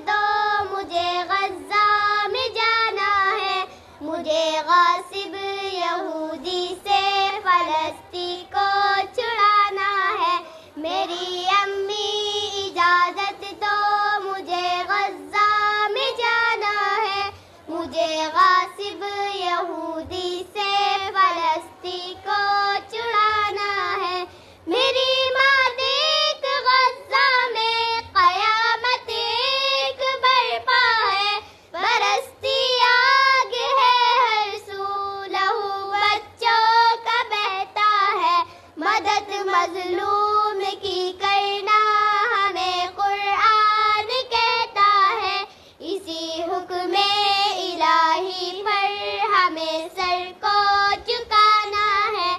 دو، مجھے غزہ میں جانا ہے، مجھے غاصب یہودی سے فلسطین کو چھڑانا ہے۔ میری امی اجازت دو، مجھے غزہ میں جانا ہے، مجھے غاصب یہودی سے فلسطین کو چھڑانا ہے۔ میری ماں دیکھ غزہ میں قیامت ایک برپا ہے، برستی آگ ہے ہر سو، لہو بچوں کا بہتا ہے، مدد مظلوم کی کرنا ہمیں قرآن کہتا ہے، اسی حکم الہی پر ہمیں سر کو جھکانا ہے۔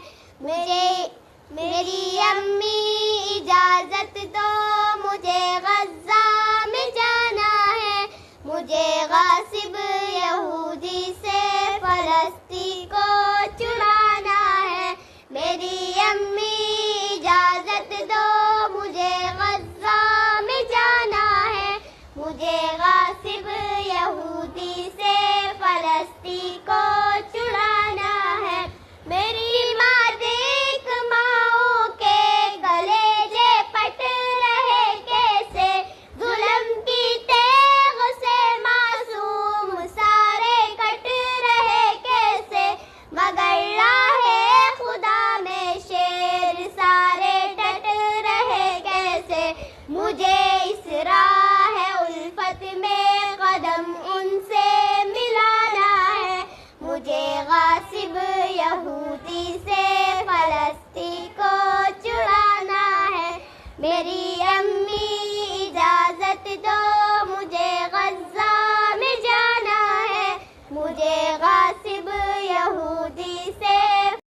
میری امی اجازت دو، مجھے غزہ میں جانا ہے، مجھے غاصب یہودی سے فلسطین کو چھڑانا ہے۔ میری امی اجازت دو، مجھے غزہ میں جانا ہے، مجھے غاصب یہودی سے فلسطین کو چھڑانا ہے۔ میری ماں دیکھ ماؤں کے کلیجے پٹ رہے کیسے، ظلم کی تیغ سے معصوم سارے کٹ رہے کیسے، مگر راہ خدا میں شیر سارے ڈٹ رہے کیسے۔ مجھے